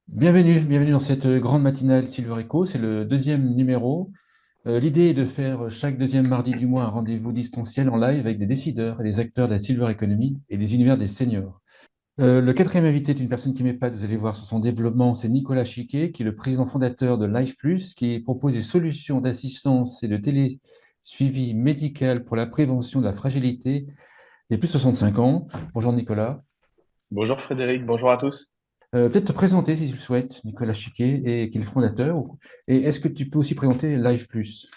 Bienvenue dans cette grande matinale Silver Echo. C'est le deuxième numéro. L'idée est de faire chaque deuxième mardi du mois un rendez-vous distanciel en live avec des décideurs et des acteurs de la Silver Economy et des univers des seniors. Le quatrième invité est une personne qui m'épate, vous allez voir sur son développement, c'est Nicolas Chiquet, qui est le président fondateur de Life Plus, qui propose des solutions d'assistance et de télésuivi médical pour la prévention de la fragilité des plus de 65 ans. Bonjour Nicolas. Bonjour Frédéric, bonjour à tous. Peut-être te présenter si tu le souhaites, Nicolas Chiquet, qui est le fondateur. Et est-ce que tu peux aussi présenter Live Plus?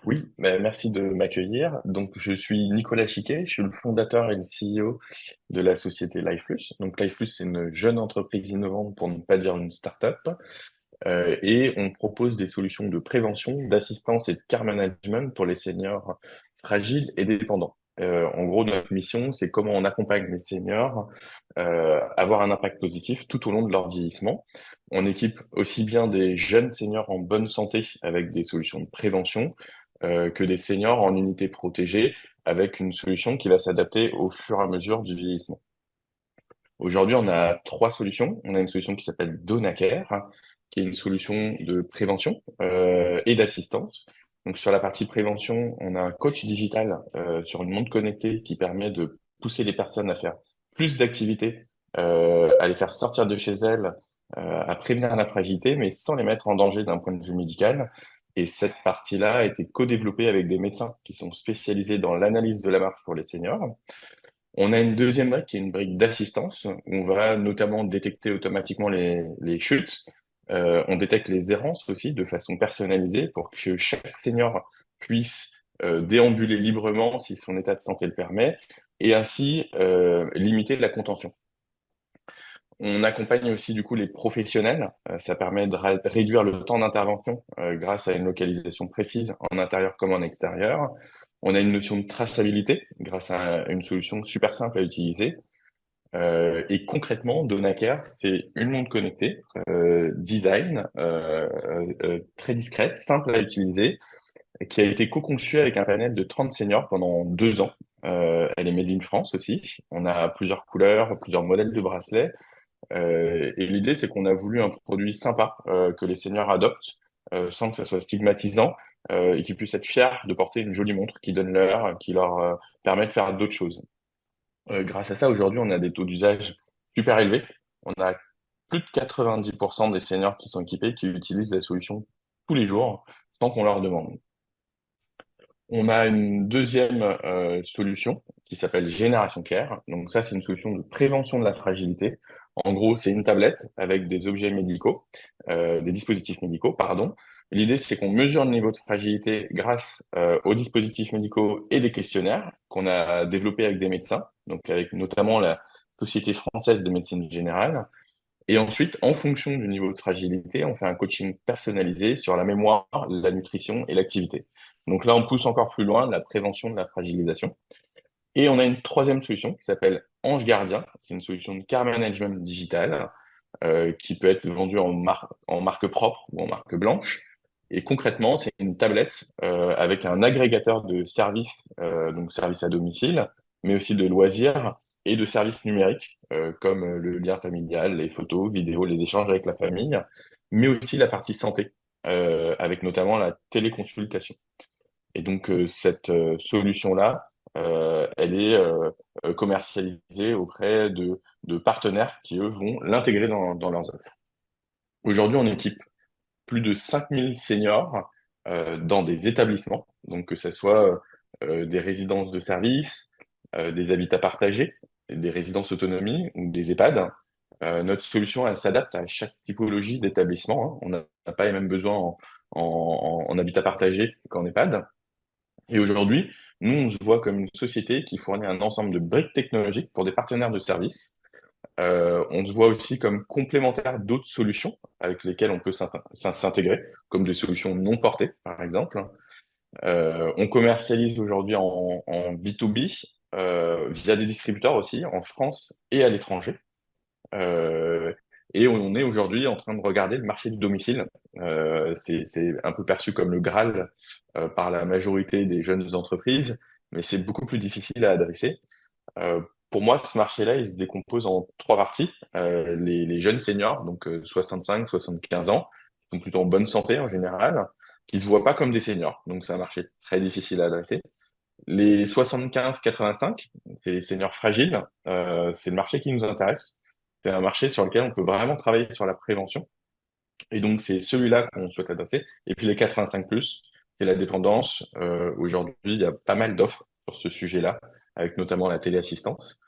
Oui, merci de m'accueillir. Donc, je suis Nicolas Chiquet, je suis le fondateur et le CEO de la société LifePlus. Donc, LifePlus, c'est une jeune entreprise innovante, pour ne pas dire une start-up, et on propose des solutions de prévention, d'assistance et de care management pour les seniors fragiles et dépendants. En gros, notre mission, c'est comment on accompagne les seniors avoir un impact positif tout au long de leur vieillissement. On équipe aussi bien des jeunes seniors en bonne santé avec des solutions de prévention que des seniors en unité protégée avec une solution qui va s'adapter au fur et à mesure du vieillissement. Aujourd'hui, on a trois solutions. On a une solution qui s'appelle Donacare, qui est une solution de prévention et d'assistance. Donc sur la partie prévention, on a un coach digital sur une montre connectée qui permet de pousser les personnes à faire plus d'activités, à les faire sortir de chez elles, à prévenir la fragilité, mais sans les mettre en danger d'un point de vue médical. Et cette partie-là a été co-développée avec des médecins qui sont spécialisés dans l'analyse de la marche pour les seniors. On a une deuxième brique qui est une brique d'assistance, où on va notamment détecter automatiquement les chutes. On détecte les errances aussi de façon personnalisée pour que chaque senior puisse déambuler librement si son état de santé le permet, et ainsi limiter la contention. On accompagne aussi du coup les professionnels. Ça permet de réduire le temps d'intervention grâce à une localisation précise en intérieur comme en extérieur. On a une notion de traçabilité grâce à une solution super simple à utiliser. Et concrètement, Donacare, c'est une montre connectée, design, très discrète, simple à utiliser, qui a été co-conçue avec un panel de 30 seniors pendant 2 ans. Elle est made in France aussi. On a plusieurs couleurs, plusieurs modèles de bracelets. Et l'idée, c'est qu'on a voulu un produit sympa que les seniors adoptent sans que ça soit stigmatisant et qu'ils puissent être fiers de porter une jolie montre qui donne l'heure, qui leur permet de faire d'autres choses. Grâce à ça, aujourd'hui, on a des taux d'usage super élevés. On a plus de 90% des seniors qui sont équipés qui utilisent la solution tous les jours sans qu'on leur demande. On a une deuxième solution qui s'appelle Génération Care. Donc ça, c'est une solution de prévention de la fragilité. En gros, c'est une tablette avec des objets médicaux, des dispositifs médicaux, pardon. L'idée, c'est qu'on mesure le niveau de fragilité grâce aux dispositifs médicaux et des questionnaires qu'on a développés avec des médecins, donc avec notamment la Société française de médecine générale. Et ensuite, en fonction du niveau de fragilité, on fait un coaching personnalisé sur la mémoire, la nutrition et l'activité. Donc là, on pousse encore plus loin la prévention de la fragilisation. Et on a une troisième solution qui s'appelle Ange Gardien. C'est une solution de care management digital qui peut être vendue en marque propre ou en marque blanche. Et concrètement, c'est une tablette avec un agrégateur de services, donc services à domicile, mais aussi de loisirs et de services numériques, comme le lien familial, les photos, vidéos, les échanges avec la famille, mais aussi la partie santé, avec notamment la téléconsultation. Et donc, cette solution-là, elle est commercialisée auprès de partenaires qui, eux, vont l'intégrer dans leurs offres. Aujourd'hui, on équipe plus de 5000 seniors dans des établissements, donc que ce soit des résidences de services, des habitats partagés, des résidences autonomie ou des EHPAD. Notre solution, elle s'adapte à chaque typologie d'établissement, hein. On n'a pas les mêmes besoins en habitat partagé qu'en EHPAD. Et aujourd'hui, nous, on se voit comme une société qui fournit un ensemble de briques technologiques pour des partenaires de services. On se voit aussi comme complémentaire d'autres solutions avec lesquelles on peut s'intégrer, comme des solutions non portées, par exemple. On commercialise aujourd'hui en B2B via des distributeurs aussi, en France et à l'étranger. Euh, et on est aujourd'hui en train de regarder le marché du domicile. C'est un peu perçu comme le Graal par la majorité des jeunes entreprises, mais c'est beaucoup plus difficile à adresser. pour moi, ce marché-là, il se décompose en trois parties. Les jeunes seniors, donc 65, 75 ans, qui sont plutôt en bonne santé en général, qui se voient pas comme des seniors. Donc c'est un marché très difficile à adresser. Les 75-85, c'est les seniors fragiles. C'est le marché qui nous intéresse. C'est un marché sur lequel on peut vraiment travailler sur la prévention. Et donc, c'est celui-là qu'on souhaite adresser. Et puis les 85 plus, c'est la dépendance. Aujourd'hui, il y a pas mal d'offres sur ce sujet-là, avec notamment la téléassistance.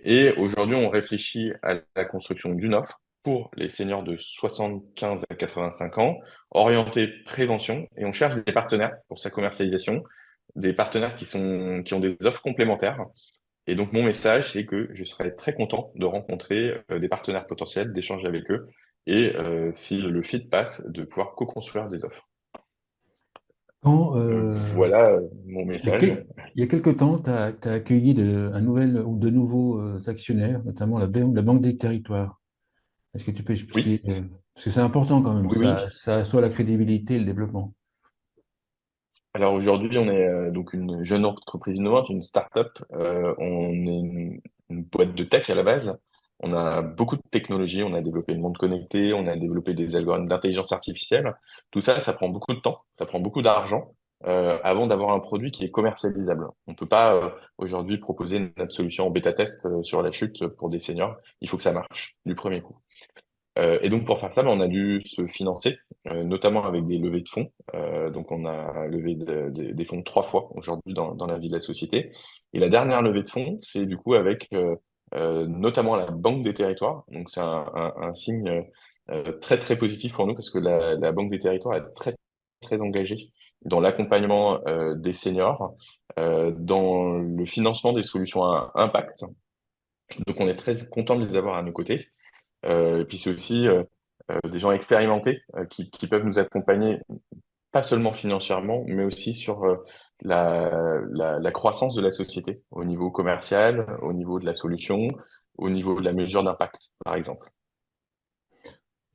Et aujourd'hui, on réfléchit à la construction d'une offre pour les seniors de 75 à 85 ans, orientée prévention, et on cherche des partenaires pour sa commercialisation, des partenaires qui ont des offres complémentaires. Et donc, mon message, c'est que je serais très content de rencontrer des partenaires potentiels, d'échanger avec eux, et si le fit passe, de pouvoir co-construire des offres. Quand, Voilà mon il y a, message. il y a quelque temps, tu as, accueilli un nouvel ou de nouveaux actionnaires, notamment la Banque des Territoires. Est-ce que tu peux expliquer, Oui, parce que c'est important quand même, oui, oui. ça assoit la crédibilité et le développement. Alors aujourd'hui, on est donc une jeune entreprise innovante, une start-up. On est une boîte de tech à la base. On a beaucoup de technologies. On a développé le monde connecté. On a développé des algorithmes d'intelligence artificielle. Tout ça, ça prend beaucoup de temps. Ça prend beaucoup d'argent avant d'avoir un produit qui est commercialisable. On peut pas aujourd'hui proposer notre solution en bêta-test sur la chute pour des seniors. Il faut que ça marche du premier coup. Et donc pour faire ça, ben, on a dû se financer, notamment avec des levées de fonds. Donc on a levé des fonds trois fois aujourd'hui dans la vie de la société. Et la dernière levée de fonds, c'est du coup avec notamment la Banque des Territoires. Donc c'est un signe très très positif pour nous parce que la Banque des Territoires est très très engagée dans l'accompagnement des seniors, dans le financement des solutions à impact. Donc on est très content de les avoir à nos côtés. Et puis c'est aussi des gens expérimentés qui peuvent nous accompagner, pas seulement financièrement, mais aussi sur la croissance de la société, au niveau commercial, au niveau de la solution, au niveau de la mesure d'impact, par exemple.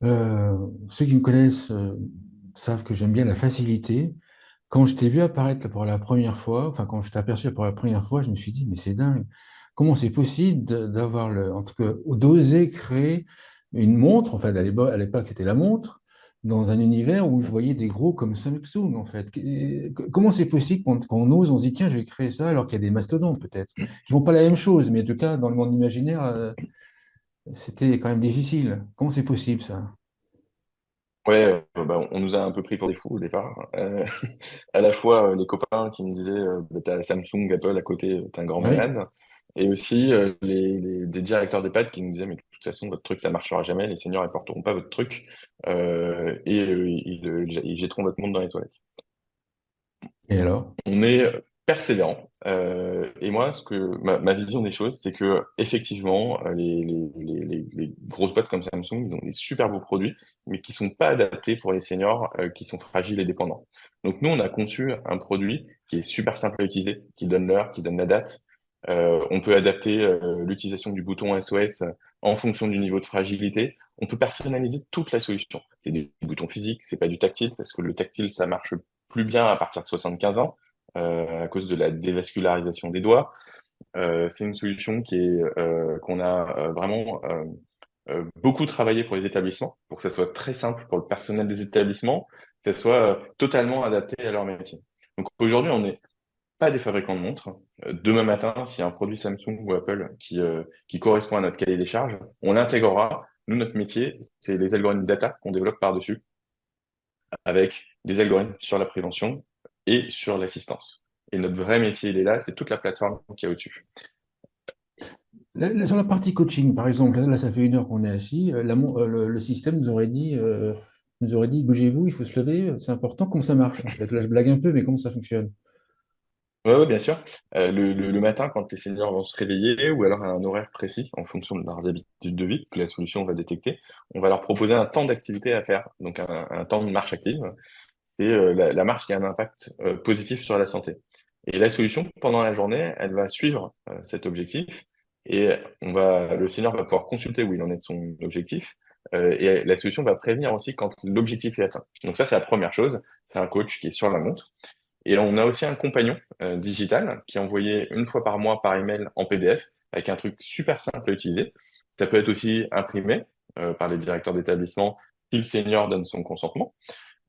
Ceux qui me connaissent savent que j'aime bien la facilité. Quand je t'ai vu apparaître pour la première fois, enfin quand je t'ai aperçu pour la première fois, je me suis dit, mais c'est dingue. Comment c'est possible d'avoir en tout cas, d'oser créer une montre, enfin à l'époque c'était la montre, dans un univers où je voyais des gros comme Samsung en fait. Comment c'est possible qu'on ose, on se dit, tiens, je vais créer ça alors qu'il y a des mastodontes peut-être, qui font pas la même chose, mais en tout cas, dans le monde imaginaire, c'était quand même difficile. Comment c'est possible ça? Ouais, bah, on nous a un peu pris pour des fous au départ. À la fois les copains qui me disaient bah, t'as Samsung, Apple à côté, t'es un grand Oui. malade. Et aussi des directeurs d'EHPAD qui nous disaient mais de toute façon votre truc ça marchera jamais, les seniors ils porteront pas votre truc ils jetteront votre monde dans les toilettes. Et alors? On est persévérant. Et moi, ma vision des choses, c'est que effectivement, les grosses boîtes comme Samsung, ils ont des super beaux produits, mais qui sont pas adaptés pour les seniors qui sont fragiles et dépendants. Donc nous, on a conçu un produit qui est super simple à utiliser, qui donne l'heure, qui donne la date. On peut adapter l'utilisation du bouton SOS en fonction du niveau de fragilité. On peut personnaliser toute la solution. C'est des boutons physiques, c'est pas du tactile, parce que le tactile, ça marche plus bien à partir de 75 ans à cause de la dévascularisation des doigts. C'est une solution qu'on a vraiment beaucoup travaillé pour les établissements, pour que ça soit très simple pour le personnel des établissements, que ça soit totalement adapté à leur métier. Donc aujourd'hui, on n'est pas des fabricants de montres. Demain matin, s'il y a un produit Samsung ou Apple qui correspond à notre cahier des charges, on l'intégrera. Nous, notre métier, c'est les algorithmes data qu'on développe par-dessus, avec des algorithmes sur la prévention et sur l'assistance. Et notre vrai métier, il est là, c'est toute la plateforme qu'il y a au-dessus. Sur la partie coaching, par exemple, là, ça fait une heure qu'on est assis, le système nous aurait dit, bougez-vous, il faut se lever, c'est important. Comment ça marche, en fait? Là, je blague un peu, mais comment ça fonctionne? Ouais, ouais, bien sûr. Le matin, quand les seniors vont se réveiller, ou alors à un horaire précis, en fonction de leurs habitudes de vie, que la solution va détecter, on va leur proposer un temps d'activité à faire, donc un temps de marche active. C'est la marche qui a un impact positif sur la santé. Et la solution, pendant la journée, elle va suivre cet objectif et le senior va pouvoir consulter où il en est de son objectif. Et la solution va prévenir aussi quand l'objectif est atteint. Donc ça, c'est la première chose. C'est un coach qui est sur la montre. Et on a aussi un compagnon digital qui est envoyé une fois par mois par email en PDF, avec un truc super simple à utiliser. Ça peut être aussi imprimé par les directeurs d'établissement si le senior donne son consentement.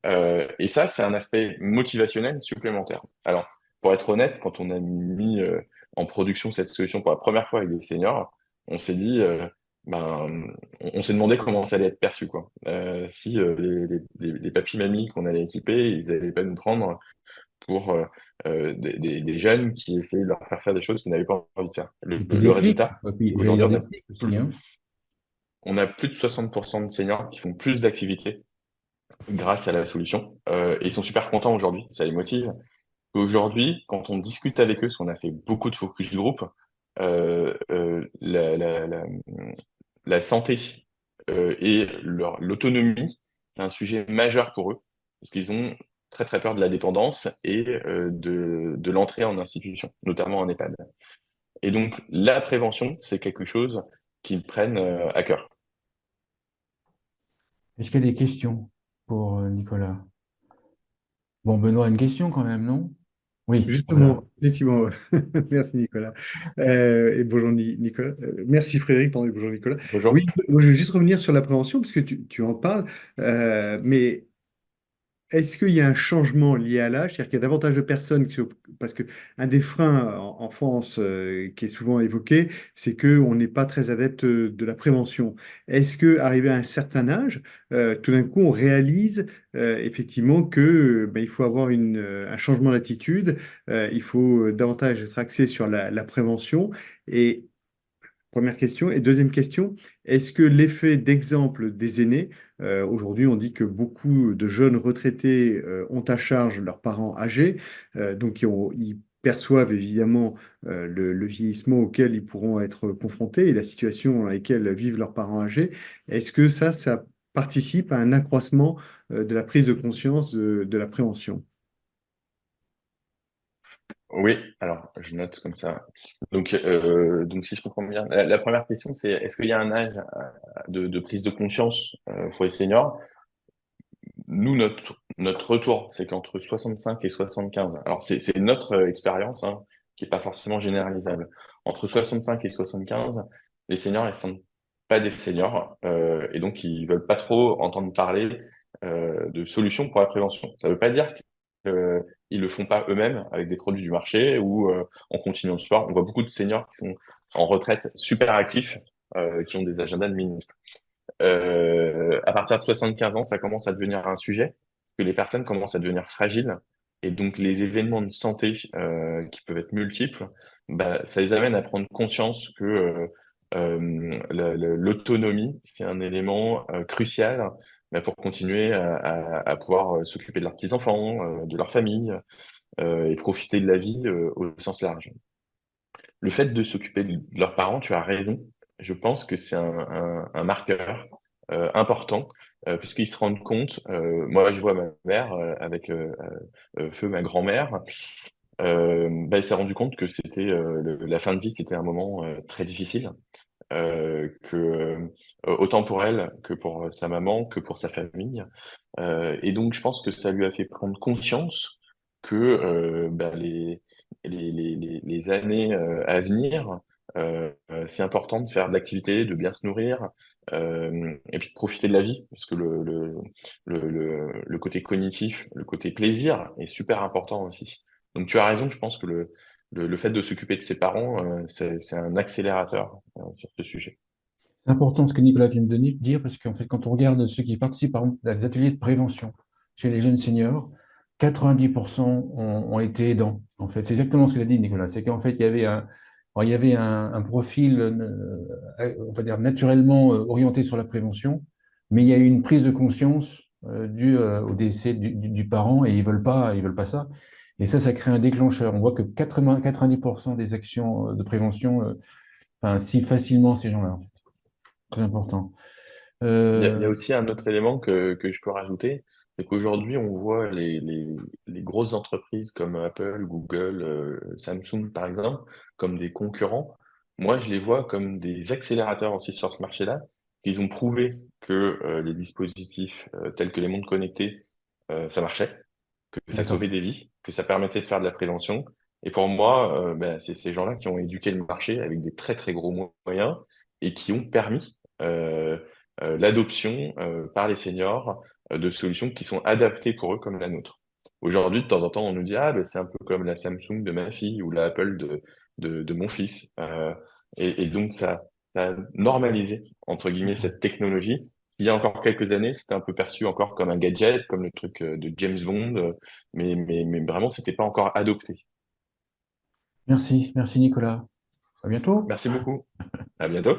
Et ça, c'est un aspect motivationnel supplémentaire. Alors, pour être honnête, quand on a mis en production cette solution pour la première fois avec des seniors, on s'est dit, on s'est demandé comment ça allait être perçu, quoi. Si les papis-mamies qu'on allait équiper, ils n'allaient pas nous prendre pour des jeunes qui essayaient de leur faire faire des choses qu'ils n'avaient pas envie de faire. Et puis Le des flics, résultat, et puis j'allais aujourd'hui, dire des flics aussi, hein. on a plus de 60% de seniors qui font plus d'activités grâce à la solution. Et ils sont super contents aujourd'hui, ça les motive. Aujourd'hui, quand on discute avec eux, parce qu'on a fait beaucoup de focus group, euh, euh, la, la, la, la santé et l'autonomie, c'est un sujet majeur pour eux, parce qu'ils ont très très peur de la dépendance et de l'entrée en institution, notamment en EHPAD. Et donc, la prévention, c'est quelque chose qu'ils prennent à cœur. Est-ce qu'il y a des questions pour Nicolas? Bon, Benoît a une question quand même, non? Oui, voilà. Justement, effectivement, merci Nicolas. Et bonjour Nicolas. Merci Frédéric, pardon, et bonjour Nicolas. Bonjour. Oui, moi, je vais juste revenir sur la prévention, parce que tu en parles, mais est-ce qu'il y a un changement lié à l'âge? C'est-à-dire qu'il y a davantage de personnes parce que un des freins en France qui est souvent évoqué, c'est qu'on n'est pas très adepte de la prévention. Est-ce que arrivé à un certain âge, tout d'un coup, on réalise effectivement que ben, il faut avoir un changement d'attitude, il faut davantage être axé sur la prévention et première question. Et deuxième question, est-ce que l'effet d'exemple des aînés, aujourd'hui on dit que beaucoup de jeunes retraités ont à charge leurs parents âgés, donc ils perçoivent évidemment le vieillissement auquel ils pourront être confrontés et la situation dans laquelle vivent leurs parents âgés. Est-ce que ça participe à un accroissement de la prise de conscience de la prévention? Oui, alors je note comme ça. Donc si je comprends bien, la première question c'est est-ce qu'il y a un âge de prise de conscience pour les seniors? Nous, notre retour, c'est qu'entre 65 et 75, alors c'est notre expérience hein, qui est pas forcément généralisable. Entre 65 et 75, les seniors, ils sont pas des seniors et donc ils veulent pas trop entendre parler de solutions pour la prévention. Ça veut pas dire qu'ils le font pas eux-mêmes avec des produits du marché ou en continuant le sport. On voit beaucoup de seniors qui sont en retraite super actifs, qui ont des agendas de ministres. À partir de 75 ans, ça commence à devenir un sujet, que les personnes commencent à devenir fragiles, et donc les événements de santé qui peuvent être multiples, bah, ça les amène à prendre conscience que l'autonomie, c'est un élément crucial bah, pour continuer à pouvoir s'occuper de leurs petits-enfants, de leur famille, et profiter de la vie au sens large. Le fait de s'occuper de leurs parents, tu as raison. Je pense que c'est un marqueur important, puisqu'ils se rendent compte. Moi, je vois ma mère avec feu ma grand-mère. Bah, elle s'est rendue compte que c'était la fin de vie, c'était un moment très difficile, que autant pour elle que pour sa maman, que pour sa famille. Et donc, je pense que ça lui a fait prendre conscience que bah, les années à venir, c'est important de faire de l'activité, de bien se nourrir, et puis de profiter de la vie, parce que le côté cognitif, le côté plaisir est super important aussi. Donc, tu as raison, je pense que le fait de s'occuper de ses parents, c'est un accélérateur sur ce sujet. C'est important ce que Nicolas vient de dire, parce qu'en fait, quand on regarde ceux qui participent, par exemple, à des ateliers de prévention chez les jeunes seniors, 90% ont été aidants. En fait, c'est exactement ce que l'a dit Nicolas. C'est qu'en fait, il y avait un profil, on va dire, naturellement orienté sur la prévention, mais il y a eu une prise de conscience due au décès du parent et ils veulent pas ça. Et ça crée un déclencheur. On voit que 90% des actions de prévention, enfin, si facilement ces gens-là. Très important. Il y a Euh, aussi un autre élément que je peux rajouter, c'est qu'aujourd'hui, on voit les grosses entreprises comme Apple, Google, Samsung, par exemple, comme des concurrents. Moi, je les vois comme des accélérateurs aussi sur ce marché-là. Ils ont prouvé que les dispositifs tels que les montres connectées, ça marchait, que ça d'accord. sauvait des vies, que ça permettait de faire de la prévention. Et pour moi, c'est ces gens-là qui ont éduqué le marché avec des très très gros moyens et qui ont permis l'adoption par les seniors de solutions qui sont adaptées pour eux comme la nôtre. Aujourd'hui, de temps en temps, on nous dit, ah, ben, c'est un peu comme la Samsung de ma fille ou la Apple de mon fils. Et donc, ça a normalisé, entre guillemets, cette technologie. Il y a encore quelques années, c'était un peu perçu encore comme un gadget, comme le truc de James Bond, mais vraiment, c'était pas encore adopté. Merci, merci Nicolas. À bientôt. Merci beaucoup. À bientôt.